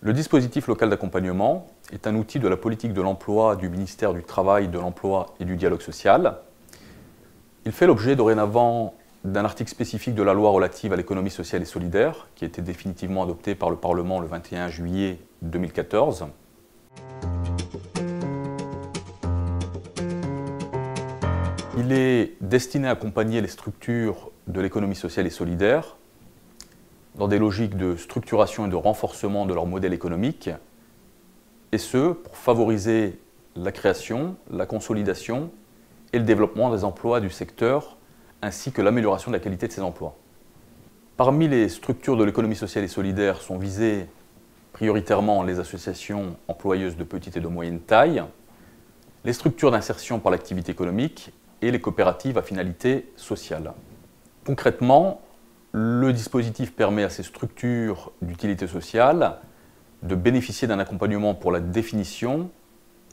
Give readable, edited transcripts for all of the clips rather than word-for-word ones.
Le dispositif local d'accompagnement est un outil de la politique de l'emploi du ministère du Travail, de l'Emploi et du Dialogue social. Il fait l'objet dorénavant d'un article spécifique de la loi relative à l'économie sociale et solidaire, qui a été définitivement adoptée par le Parlement le 21 juillet 2014. Il est destiné à accompagner les structures de l'économie sociale et solidaire dans des logiques de structuration et de renforcement de leur modèle économique, et ce, pour favoriser la création, la consolidation et le développement des emplois du secteur, ainsi que l'amélioration de la qualité de ces emplois. Parmi les structures de l'économie sociale et solidaire sont visées prioritairement les associations employeuses de petite et de moyenne taille, les structures d'insertion par l'activité économique et les coopératives à finalité sociale. Concrètement, le dispositif permet à ces structures d'utilité sociale de bénéficier d'un accompagnement pour la définition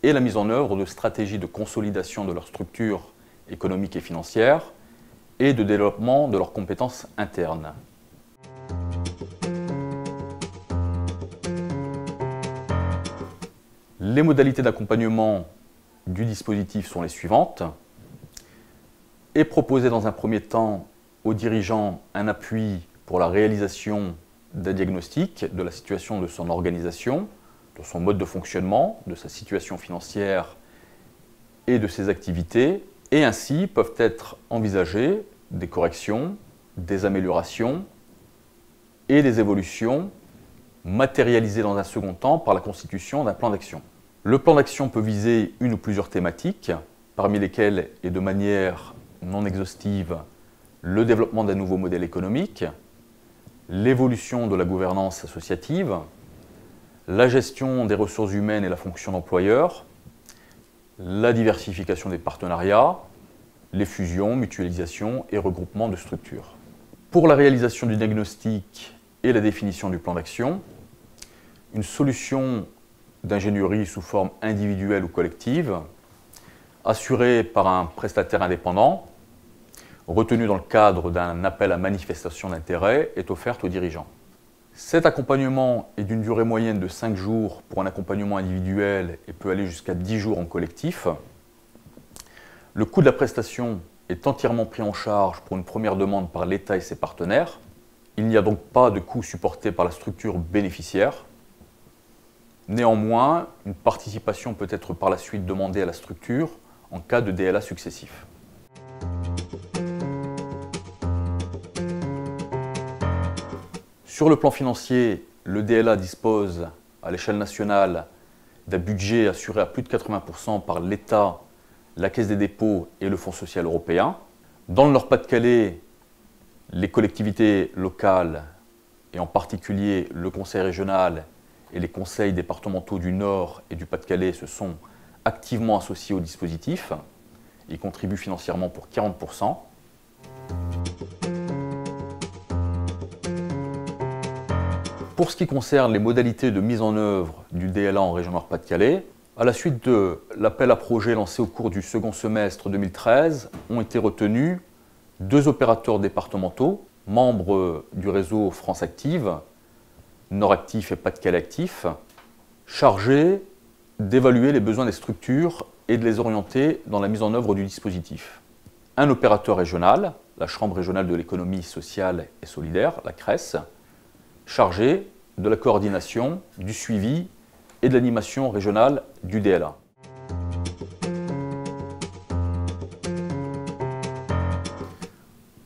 et la mise en œuvre de stratégies de consolidation de leur structure économique et financière et de développement de leurs compétences internes. Les modalités d'accompagnement du dispositif sont les suivantes. Est proposé dans un premier temps aux dirigeants un appui pour la réalisation d'un diagnostic de la situation de son organisation, de son mode de fonctionnement, de sa situation financière et de ses activités, et ainsi peuvent être envisagées des corrections, des améliorations et des évolutions matérialisées dans un second temps par la constitution d'un plan d'action. Le plan d'action peut viser une ou plusieurs thématiques, parmi lesquelles, et de manière non exhaustive, le développement d'un nouveau modèle économique, l'évolution de la gouvernance associative, la gestion des ressources humaines et la fonction d'employeur, la diversification des partenariats, les fusions, mutualisations et regroupements de structures. Pour la réalisation du diagnostic et la définition du plan d'action, une solution d'ingénierie sous forme individuelle ou collective, assurée par un prestataire indépendant, retenu dans le cadre d'un appel à manifestation d'intérêt, est offerte aux dirigeants. Cet accompagnement est d'une durée moyenne de 5 jours pour un accompagnement individuel et peut aller jusqu'à 10 jours en collectif. Le coût de la prestation est entièrement pris en charge pour une première demande par l'État et ses partenaires. Il n'y a donc pas de coût supporté par la structure bénéficiaire. Néanmoins, une participation peut être par la suite demandée à la structure en cas de DLA successif. Sur le plan financier, le DLA dispose à l'échelle nationale d'un budget assuré à plus de 80% par l'État, la Caisse des dépôts et le Fonds social européen. Dans le Nord-Pas-de-Calais, les collectivités locales, et en particulier le Conseil régional et les conseils départementaux du Nord et du Pas-de-Calais, se sont activement associés au dispositif et contribuent financièrement pour 40%. Pour ce qui concerne les modalités de mise en œuvre du DLA en région Nord-Pas-de-Calais, à la suite de l'appel à projets lancé au cours du second semestre 2013, ont été retenus 2 opérateurs départementaux, membres du réseau France Active, Nord Actif et Pas-de-Calais Actif, chargés d'évaluer les besoins des structures et de les orienter dans la mise en œuvre du dispositif. Un opérateur régional, la Chambre régionale de l'économie sociale et solidaire, la CRES, chargé de la coordination, du suivi et de l'animation régionale du DLA.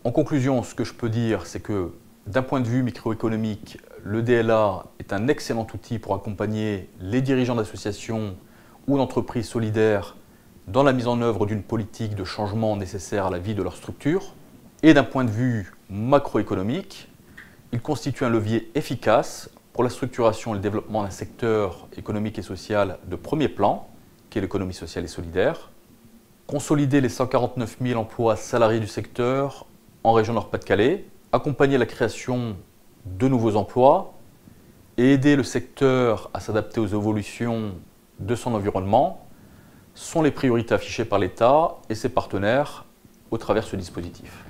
En conclusion, ce que je peux dire, c'est que d'un point de vue microéconomique, le DLA est un excellent outil pour accompagner les dirigeants d'associations ou d'entreprises solidaires dans la mise en œuvre d'une politique de changement nécessaire à la vie de leur structure. Et d'un point de vue macroéconomique, il constitue un levier efficace pour la structuration et le développement d'un secteur économique et social de premier plan, qui est l'économie sociale et solidaire, consolider les 149 000 emplois salariés du secteur en région Nord-Pas-de-Calais, accompagner la création de nouveaux emplois et aider le secteur à s'adapter aux évolutions de son environnement sont les priorités affichées par l'État et ses partenaires au travers de ce dispositif.